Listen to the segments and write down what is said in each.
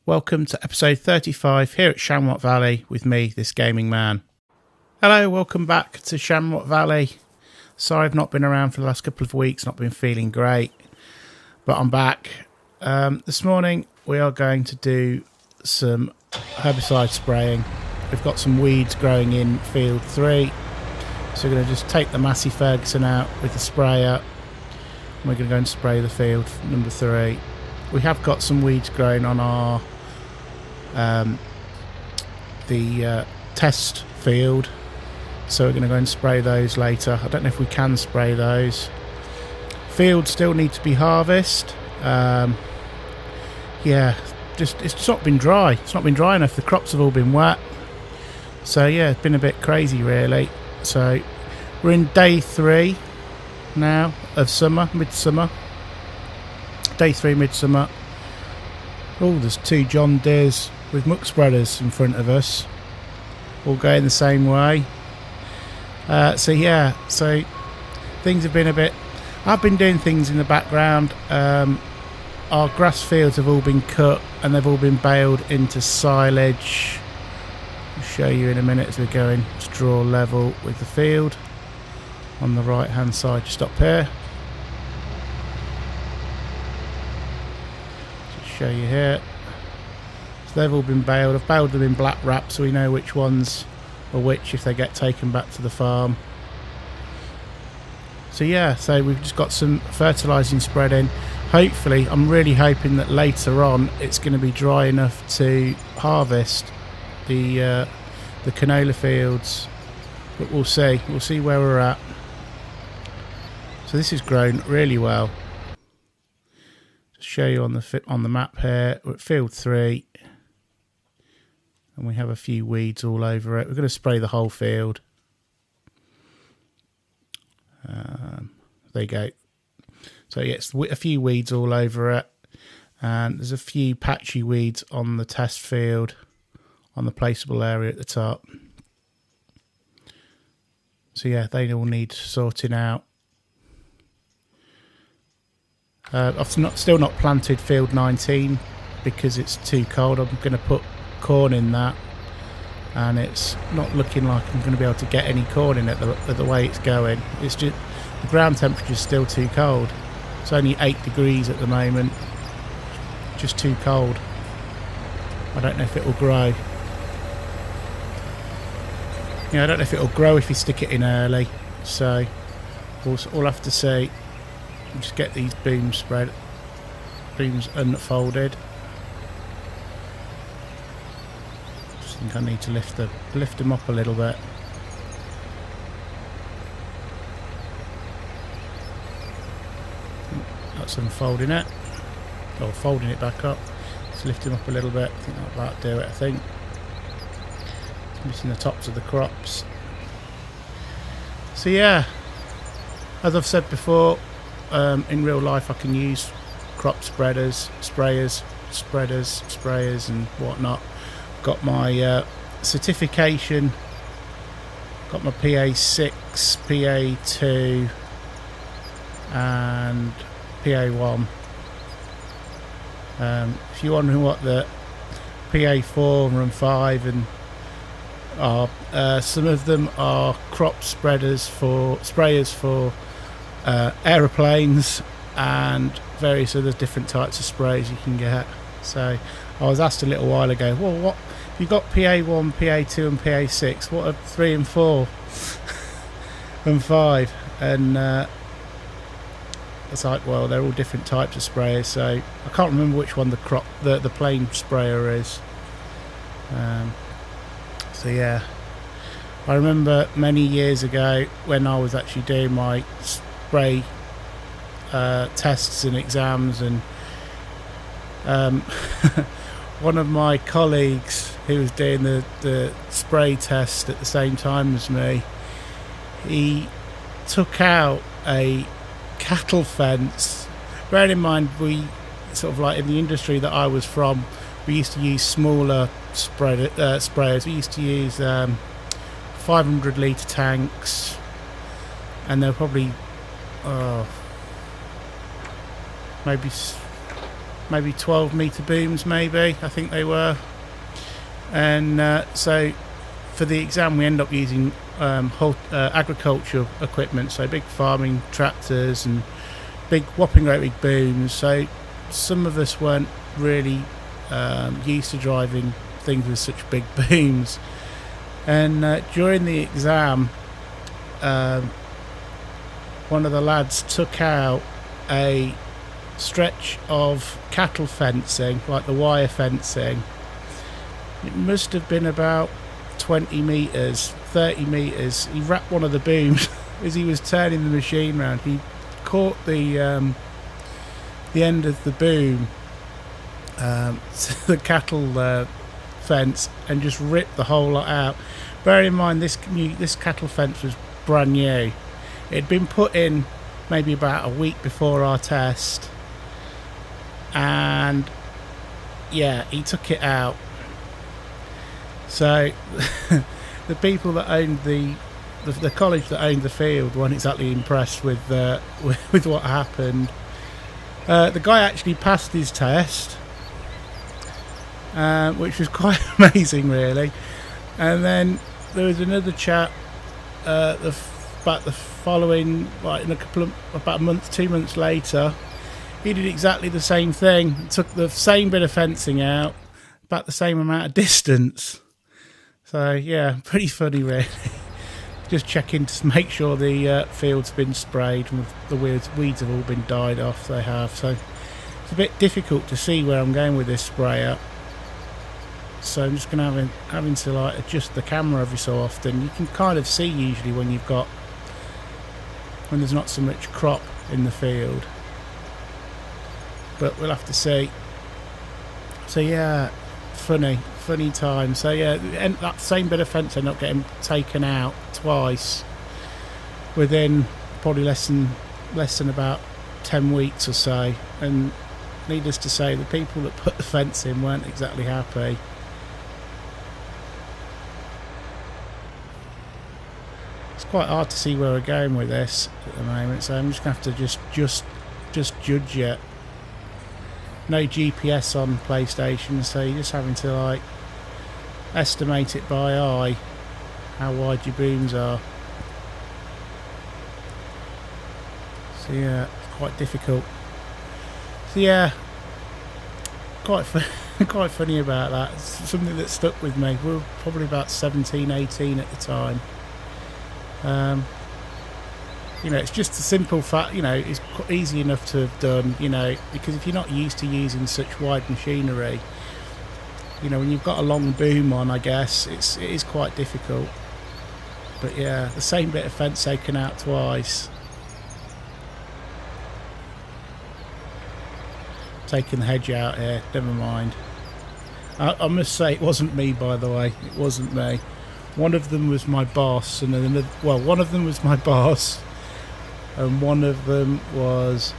Welcome to episode 35 here at Shamrock Valley with me, this gaming man. Hello, welcome back to Shamrock Valley. Sorry I've not been around for the last couple of weeks, not been feeling great, but I'm back. This morning we are going to do some herbicide spraying. We've got some weeds growing in field 3, so we're going to just take the Massey Ferguson out with the sprayer. We're going to go and spray the field number 3. We have got some weeds growing on our test field, so we're going to go and spray those later. I don't know if we can spray those. Fields still need to be harvested. It's not been dry. It's not been dry enough. The crops have all been wet. So yeah, it's been a bit crazy really. So we're in day 3 now of midsummer. Day 3 midsummer. Oh, there's 2 John Deeres with muck spreaders in front of us, all going the same way. So things have been a bit... I've been doing things in the background. Our grass fields have all been cut and they've all been baled into silage. I'll show you in a minute as we're going to draw level with the field on the right hand side, just up here. Show you here. So they've all been baled. I've baled them in black wrap so we know which ones are which if they get taken back to the farm. So yeah, so we've just got some fertilising spread in. Hopefully, I'm really hoping that later on it's going to be dry enough to harvest the canola fields, but we'll see. We'll see where we're at. So this has grown really well. Show you on the map here. We're at field 3 and we have a few weeds all over it. We're going to spray the whole field. There you go. So yeah, it's a few weeds all over it, and there's a few patchy weeds on the test field on the placeable area at the top. So yeah, they all need sorting out. I've still not planted field 19 because it's too cold. I'm going to put corn in that, and it's not looking like I'm going to be able to get any corn in it the way it's going. It's just the ground temperature is still too cold. It's only 8 degrees at the moment, just too cold. I don't know if it will grow. I don't know if it will grow if you stick it in early, so we'll have to see. Just get these booms unfolded. Just think I need to lift them up a little bit. That's unfolding it, or folding it back up. Just lift them up a little bit. I think that'll do it. I think it's missing the tops of the crops. So yeah, as I've said before. In real life I can use crop sprayers and whatnot. Got my certification, got my PA6, PA2 and PA1. If you're wondering what the PA4 and 5 and are, some of them are crop sprayers for aeroplanes and various other different types of sprays you can get. So I was asked a little while ago, well, what you've got PA1, PA2 and PA6, what are 3 and 4 and 5? And it's like, well, they're all different types of sprayers, so I can't remember which one the plain sprayer is. So yeah, I remember many years ago when I was actually doing my spray tests and exams, and one of my colleagues who was doing the spray test at the same time as me, he took out a cattle fence. Bearing in mind, we sort of like in the industry that I was from, we used to use smaller sprayers. We used to use 500 litre tanks, and they're probably maybe maybe 12-metre booms, maybe, I think they were. And so for the exam we end up using agricultural equipment, so big farming tractors and whopping great big booms. So some of us weren't really used to driving things with such big booms. And during the exam, one of the lads took out a stretch of cattle fencing, like the wire fencing. It must have been about 20 metres, 30 metres. He wrapped one of the booms as he was turning the machine round. He caught the end of the boom to the cattle fence and just ripped the whole lot out. Bear in mind, this cattle fence was brand new. It had been put in maybe about a week before our test, and yeah, he took it out. So the people that owned the college that owned the field weren't exactly impressed with what happened. The guy actually passed his test, which was quite amazing, really. And then there was another chap about the following, like about a month, 2 months later. He did exactly the same thing. He took the same bit of fencing out, about the same amount of distance. So yeah, pretty funny, really. Just checking to make sure the field's been sprayed and the weeds have all been died off. They have. So it's a bit difficult to see where I'm going with this sprayer. So I'm just going to having to like adjust the camera every so often. You can kind of see usually when there's not so much crop in the field, but we'll have to see. So yeah, funny time. So yeah, that same bit of fence ended up getting taken out twice within probably less than about 10 weeks or so. And needless to say, the people that put the fence in weren't exactly happy. It's quite hard to see where we're going with this at the moment, so I'm just going to have to just judge it. No GPS on PlayStation, so you're just having to like estimate it by eye how wide your booms are. So yeah, it's quite difficult. So yeah, quite funny about that. It's something that stuck with me. We were probably about 17, 18 at the time. It's just a simple fact, it's easy enough to have done, because if you're not used to using such wide machinery, when you've got a long boom on, I guess, it is quite difficult. But yeah, the same bit of fence taken out twice. Taking the hedge out here, never mind. I must say, it wasn't me, by the way, it wasn't me. One of them was my boss, and one of them was my boss, and one of them was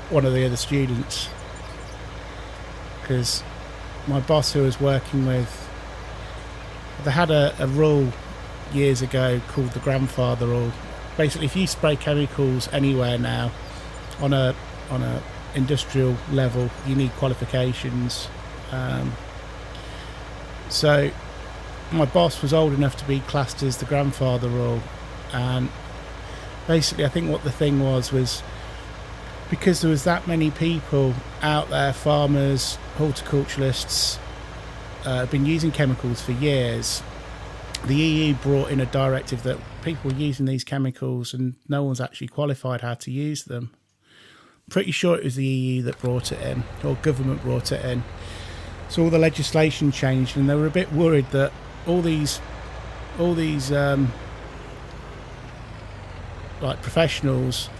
one of the other students. Because my boss, who I was working with, they had a rule years ago called the grandfather rule. Basically, if you spray chemicals anywhere now on a industrial level, you need qualifications. So my boss was old enough to be classed as the grandfather rule, and basically I think what the thing was because there was that many people out there, farmers, horticulturalists, been using chemicals for years. The EU brought in a directive that people were using these chemicals and no one's actually qualified how to use them. Pretty sure it was the EU that brought it in, or government brought it in. So all the legislation changed, and they were a bit worried that all these like professionals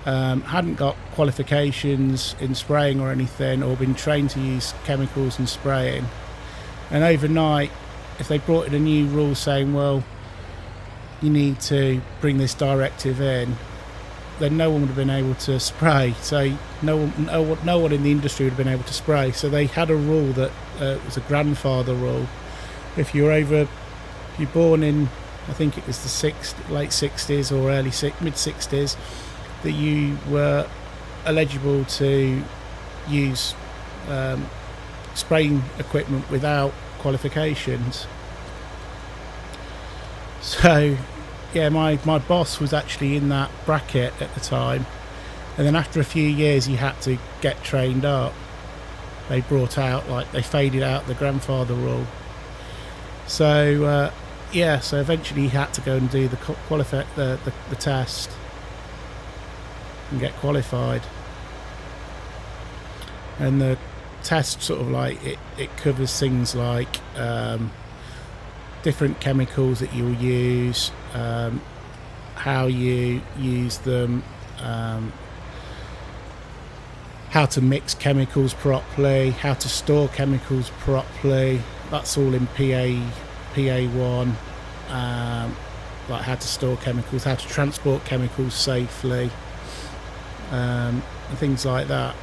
hadn't got qualifications in spraying or anything, or been trained to use chemicals and spraying. And overnight, if they brought in a new rule saying, well, you need to bring this directive in, then no one would have been able to spray. So no one in the industry would have been able to spray. So they had a rule that was a grandfather rule. If you're born in, I think it was the late 60s or mid 60s, that you were eligible to use spraying equipment without qualifications. So yeah, my boss was actually in that bracket at the time, and then after a few years he had to get trained up. They brought out, like, they faded out the grandfather rule. So yeah, so eventually he had to go and do the test and get qualified. And the test sort of like it covers things like different chemicals that you'll use, how you use them, how to mix chemicals properly, how to store chemicals properly. That's all in PA1. Like how to store chemicals, how to transport chemicals safely, and things like that.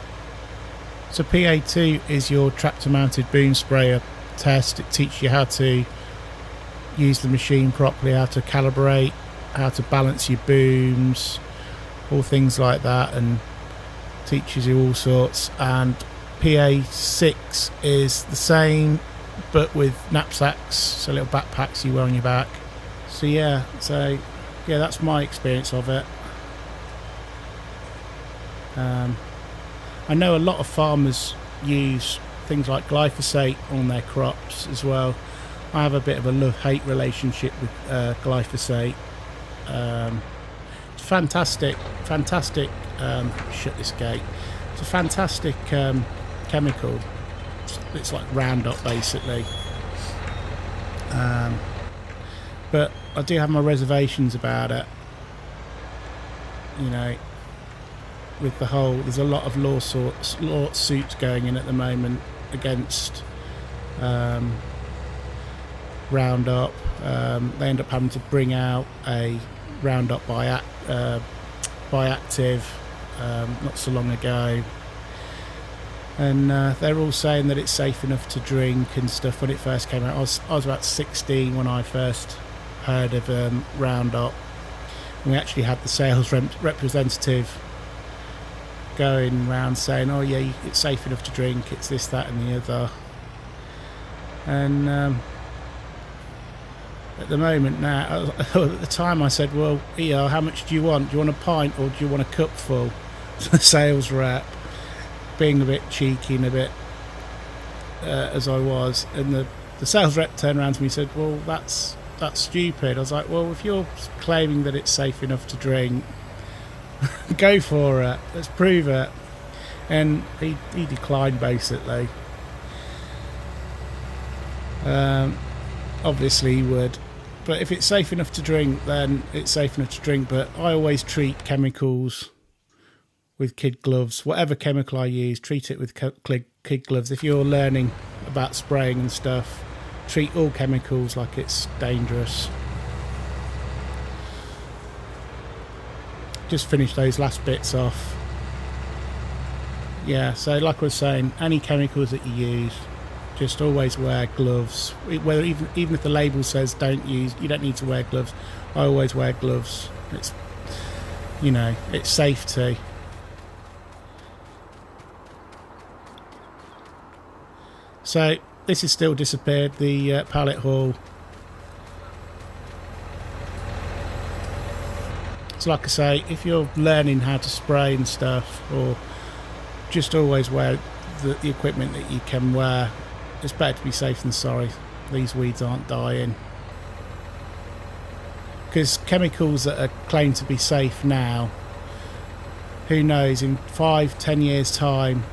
So PA2 is your tractor-mounted boom sprayer test. It teaches you how to use the machine properly, how to calibrate, how to balance your booms, all things like that, and teaches you all sorts. And PA6 is the same, but with knapsacks, so little backpacks you wear on your back. So yeah, that's my experience of it. I know a lot of farmers use things like glyphosate on their crops as well. I have a bit of a love-hate relationship with glyphosate. It's fantastic. Shut this gate. It's a fantastic chemical. It's like Roundup, basically. But I do have my reservations about it. You know, with the whole, there's a lot of lawsuits going in at the moment against Roundup. They end up having to bring out a Roundup bioactive not so long ago, and they're all saying that it's safe enough to drink and stuff. When it first came out, I was about 16 when I first heard of Roundup, and we actually had the sales representative going around saying, oh yeah, it's safe enough to drink, it's this, that and the other. And at the moment now, at the time I said, well, yeah, how much do you want? Do you want a pint or do you want a cupful? The sales rep, being a bit cheeky and a bit as I was, and the sales rep turned around to me and said, well, that's stupid. I was like, well, if you're claiming that it's safe enough to drink, go for it, let's prove it. And he declined, basically. Obviously he would, but if it's safe enough to drink, then it's safe enough to drink. But I always treat chemicals with kid gloves. Whatever chemical I use, treat it with kid gloves. If you're learning about spraying and stuff, treat all chemicals like it's dangerous. Just finish those last bits off. Yeah, so like I was saying, any chemicals that you use, just always wear gloves. Whether even if the label says you don't need to wear gloves, I always wear gloves. It's, you know, it's safety. So this has still disappeared, the pallet haul. So like I say, if you're learning how to spray and stuff, or just always wear the equipment that you can wear. It's better to be safe than sorry. These weeds aren't dying. Because chemicals that are claimed to be safe now, who knows, in 5-10 years time,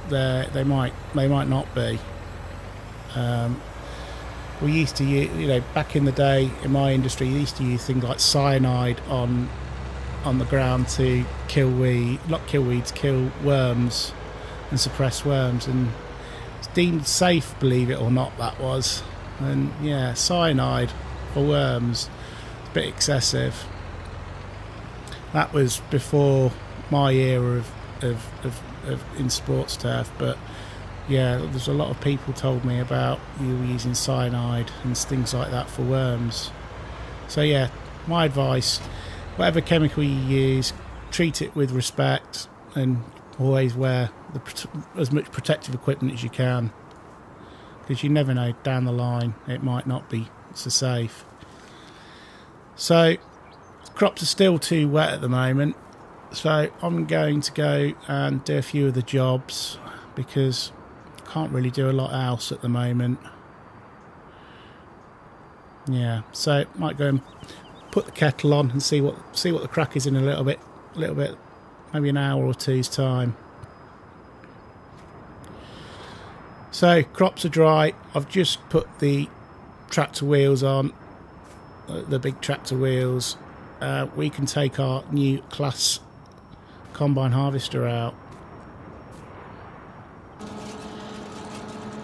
they might not be. We used to use, you know, back in the day in my industry, we used to use things like cyanide on the ground to kill worms and suppress worms, and it's deemed safe, believe it or not, that was. And yeah, cyanide for worms, it's a bit excessive. That was before my era of in sports turf, but yeah, there's a lot of people told me about you using cyanide and things like that for worms. So yeah, my advice, whatever chemical you use, treat it with respect and always wear as much protective equipment as you can, because you never know, down the line it might not be so safe. So crops are still too wet at the moment, so I'm going to go and do a few of the jobs, because I can't really do a lot else at the moment. Yeah, so might go and put the kettle on and see what the crack is in a little bit, maybe an hour or two's time. So crops are dry. I've just put the tractor wheels on, the big tractor wheels. We can take our new Claas Combine harvester out.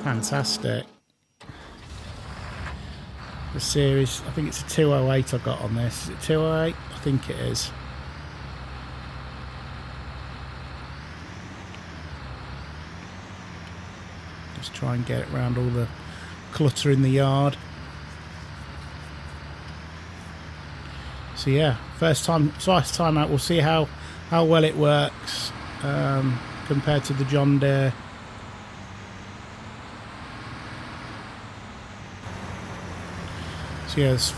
Fantastic. The series, I think it's a 208 I got on this. Is it 208? I think it is. Just try and get around all the clutter in the yard. So yeah, first time out. We'll see how well it works compared to the John Deere. So yes,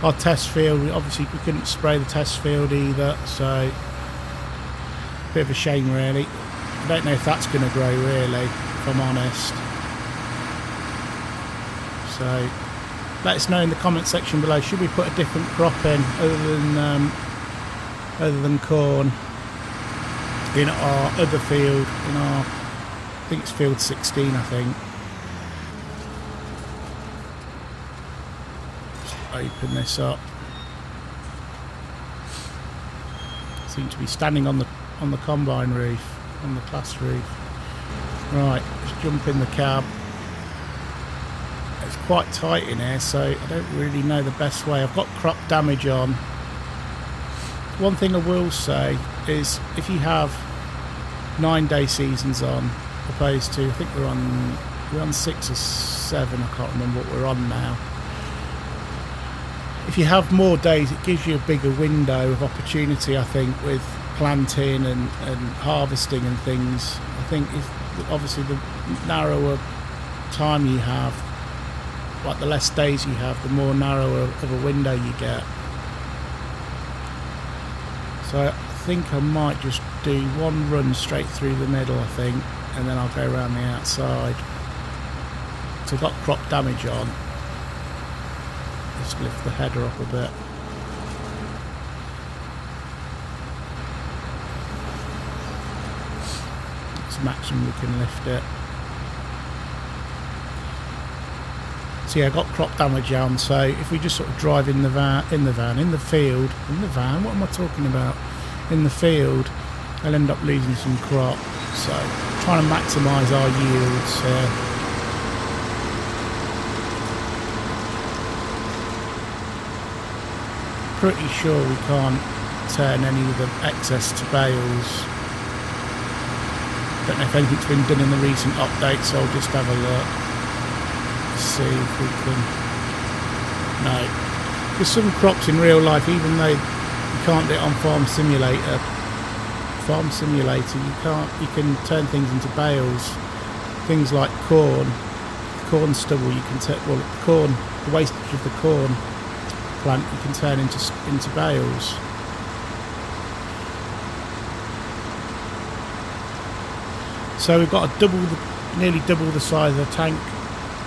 our test field, obviously we couldn't spray the test field either, so bit of a shame really. I don't know if that's going to grow really, if I'm honest. So let us know in the comment section below, should we put a different crop in other than corn in our other field, in our, I think it's field 16 I think. Open this up. Seem to be standing on the combine roof, on the Claas roof. Right, let's jump in the cab. It's quite tight in here, so I don't really know the best way. I've got crop damage on. One thing I will say is, if you have 9-day seasons on, opposed to, I think we're on 6 or 7. I can't remember what we're on now. If you have more days, it gives you a bigger window of opportunity, I think, with planting and harvesting and things. I think obviously the narrower time you have, like the less days you have, the more narrower of a window you get. So I think I might just do one run straight through the middle, I think, and then I'll go around the outside. So I've got crop damage on. Just lift the header up a bit. It's maximum we can lift it. So yeah, I got crop damage on, so if we just sort of drive in the field, what am I talking about? In the field, I'll end up losing some crop. So trying to maximise our yields here. Pretty sure we can't turn any of the excess to bales. Don't know if anything's been done in the recent update, so I'll just have a look. See if we can. No, there's some crops in real life, even though you can't do it on Farm Simulator, you can turn things into bales. Things like corn stubble, you can turn, well, corn, the wastage of the corn plant, you can turn into bales. So we've got nearly double the size of the tank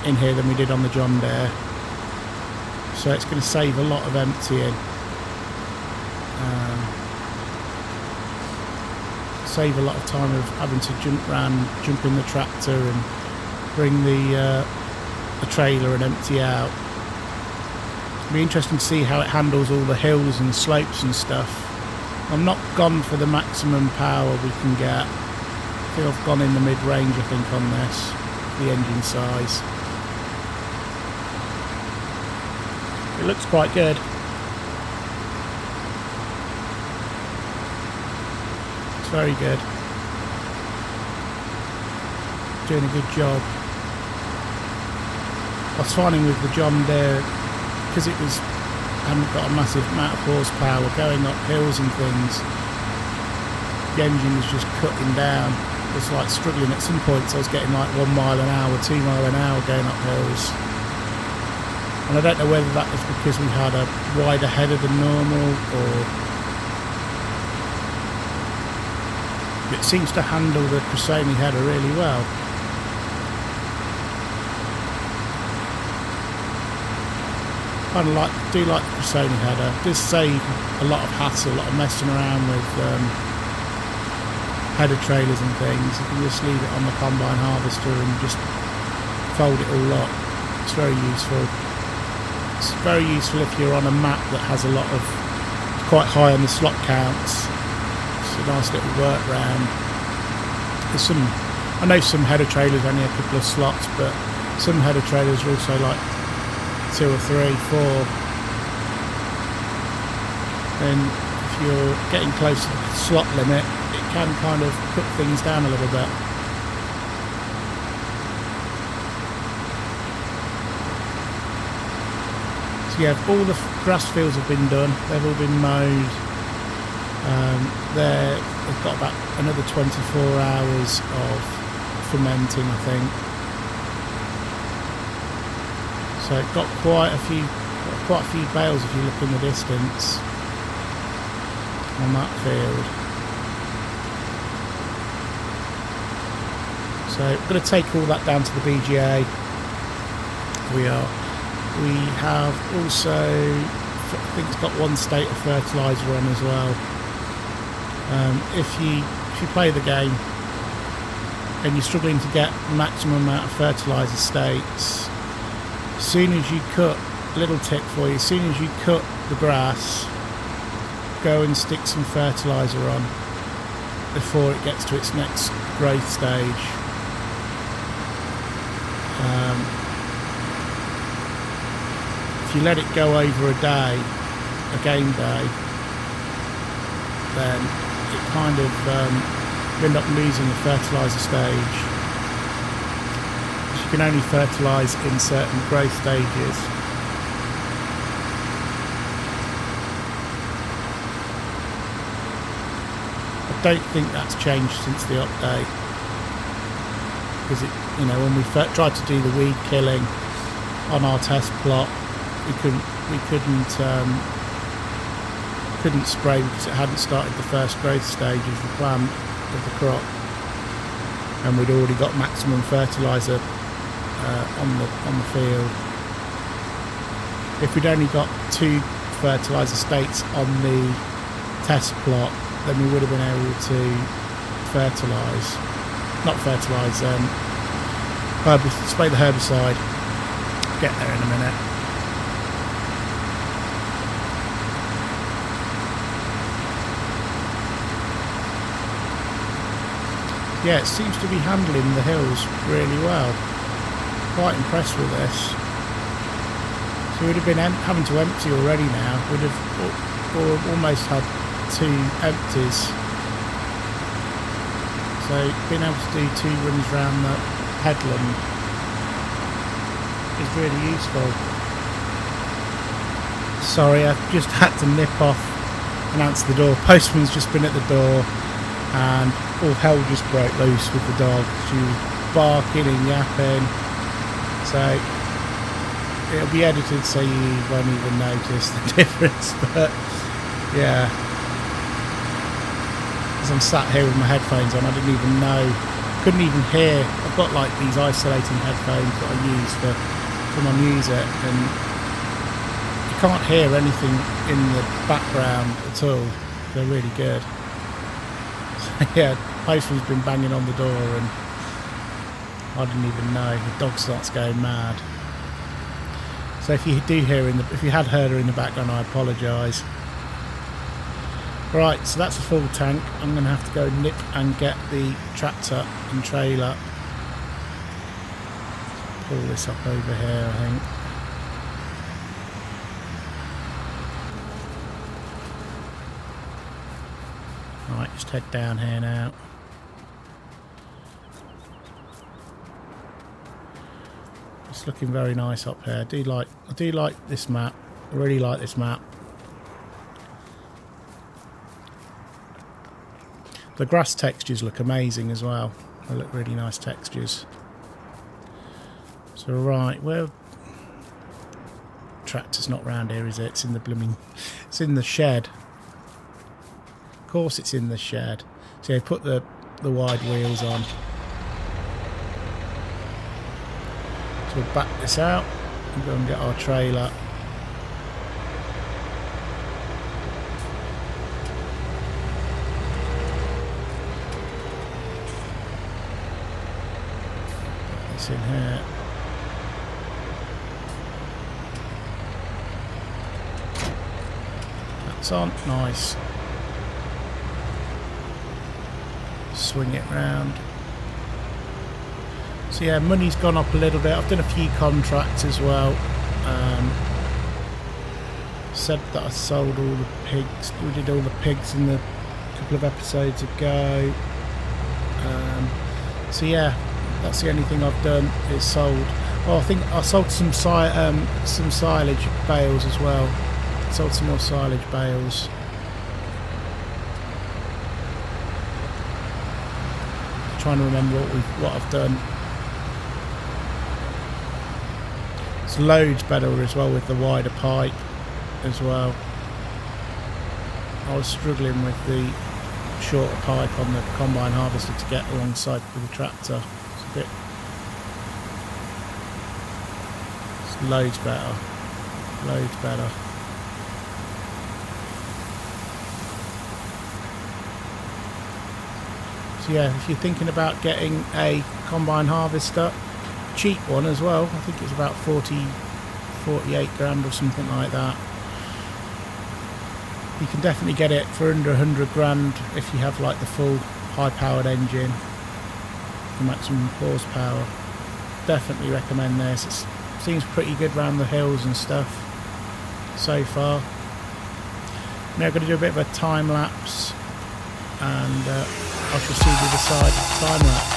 in here than we did on the John Deere, so it's going to save a lot of emptying, save a lot of time of having to jump in the tractor and bring the trailer and empty out. It'll be interesting to see how it handles all the hills and slopes and stuff. I'm not gone for the maximum power we can get. I think I've gone in the mid-range, I think, on this, the engine size. It looks quite good. It's very good. Doing a good job. I was finding with the John Deere, because it hadn't got a massive amount of horsepower going up hills and things, the engine was just cutting down. It was like struggling at some points. I was getting like 1 mile an hour, 2 mile an hour going up hills. And I don't know whether that was because we had a wider header than normal, or it seems to handle the Cressoni header really well. Kind of do like the Cressoni header. It does save a lot of hassle, a lot of messing around with header trailers and things. You can just leave it on the combine harvester and just fold it all up. It's very useful. It's very useful if you're on a map that has a lot of, quite high on the slot counts. It's a nice little workaround. There's I know some header trailers only a couple of slots, but some header trailers are also like 2 or 3, 4. And if you're getting close to the slot limit, it can kind of cut things down a little bit. So yeah, all the grass fields have been done. They've all been mowed. They've got about another 24 hours of fermenting, I think. So it got quite a few bales if you look in the distance on that field. So I'm going to take all that down to the BGA. We have also, I think it's got 1 state of fertilizer on as well. If you play the game and you're struggling to get maximum amount of fertilizer states, as soon as you cut, little tip for you, as soon as you cut the grass, go and stick some fertilizer on before it gets to its next growth stage. If you let it go over a day, a game day, then it kind of you end up losing the fertilizer stage. You can only fertilise in certain growth stages. I don't think that's changed since the update, because when we tried to do the weed killing on our test plot, we couldn't spray because it hadn't started the first growth stage of the plant, of the crop, and we'd already got maximum fertiliser on the field. If we'd only got 2 fertiliser states on the test plot, then we would have been able to spray the herbicide. I'll get there in a minute. Yeah, it seems to be handling the hills really well. Quite impressed with this. So we'd have been having to empty already now. We'd have almost had 2 empties. So being able to do 2 runs around the headland is really useful. Sorry, I've just had to nip off and answer the door. Postman's just been at the door and all hell just broke loose with the dog. She was barking and yapping. So it'll be edited so you won't even notice the difference. But yeah, as I'm sat here with my headphones on, I didn't even know, couldn't even hear. I've got like these isolating headphones that I use for my music, and you can't hear anything in the background at all. They're really good. So yeah, Postman's been banging on the door and I didn't even know. The dog starts going mad. So if you if you had heard her in the background, I apologise. Right, so that's a full tank. I'm going to have to go nip and get the tractor and trailer. Pull this up over here, I think. Right, just head down here now. It's looking very nice up here. I do like this map. I really like this map. The grass textures look amazing as well. They look really nice textures. So right, well, tractor's not round here, is it? It's in the blooming, it's in the shed. Of course it's in the shed. So yeah, put the wide wheels on. So we'll back this out and go and get our trailer. Put this in here. That's on, nice. Swing it round. So yeah, money's gone up a little bit. I've done a few contracts as well. Said that I sold all the pigs. We did all the pigs in the couple of episodes ago. So yeah, that's the only thing I've done is sold. Oh, I think I sold some silage bales as well. Sold some more silage bales. Trying to remember what I've done. It's loads better as well with the wider pipe as well. I was struggling with the shorter pipe on the combine harvester to get alongside with the tractor. It's loads better. Loads better. So yeah, if you're thinking about getting a combine harvester, cheap one as well, I think it's about 48 grand or something like that. You can definitely get it for under 100 grand if you have like the full high powered engine, the maximum horsepower. Definitely recommend this. It seems pretty good around the hills and stuff so far. Now I'm going to do a bit of a time lapse and I shall see you the side time lapse.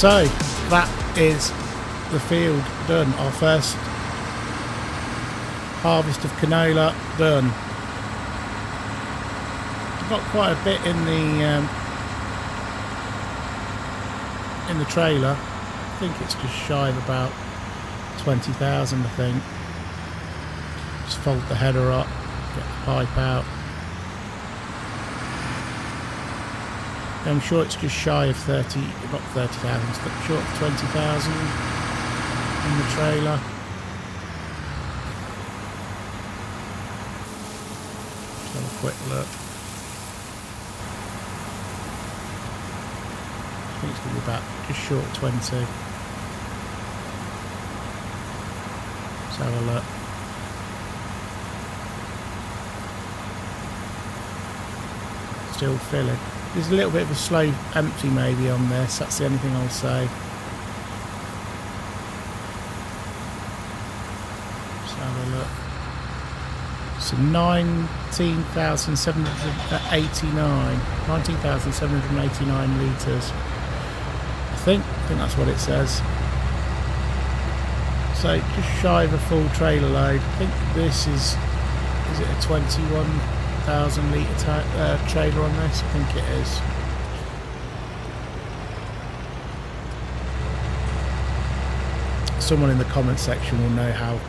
So that is the field done. Our first harvest of canola done. I've got quite a bit in the trailer. I think it's just shy of about 20,000, I think. Just fold the header up, get the pipe out. I'm sure it's just shy of 30, not 30,000, but short of 20,000 in the trailer. Let's have a quick look. I think it's going to be about just short of 20. Let's have a look. Still filling. There's a little bit of a slow empty maybe on this, that's the only thing I'll say. Let's have a look. So 19,789 litres. I think that's what it says. So just shy of a full trailer load. I think this is it a 21,000 litre trailer on this? I think it is. Someone in the comment section will know how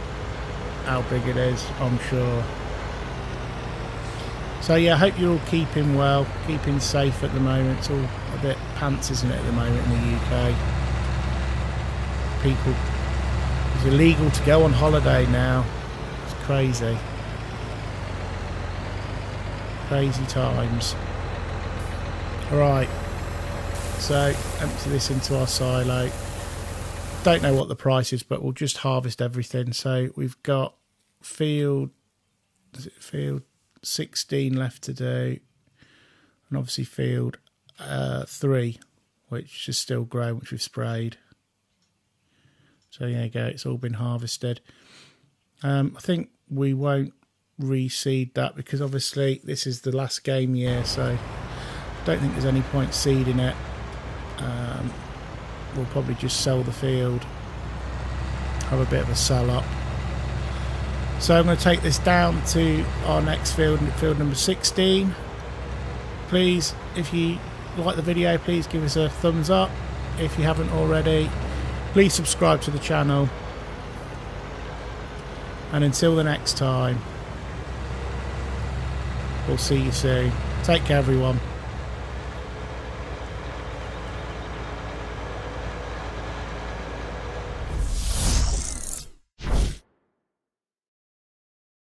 big it is, I'm sure. So yeah, I hope you're all keeping well, keeping safe at the moment. It's all a bit pants, isn't it, at the moment in the UK? It's illegal to go on holiday now. It's crazy. Crazy times. Alright, so empty this into our silo. Don't know what the price is, but we'll just harvest everything. So we've got field 16 left to do, and obviously field 3, which is still growing, which we've sprayed. So there you go, it's all been harvested. I think we won't reseed that because obviously this is the last game year, so I don't think there's any point seeding it. We'll probably just sell the field, have a bit of a sell up. So I'm going to take this down to our next field number 16. Please, if you like the video, please give us a thumbs up. If you haven't already, please subscribe to the channel. And until the next time, we'll see you soon. Take care, everyone.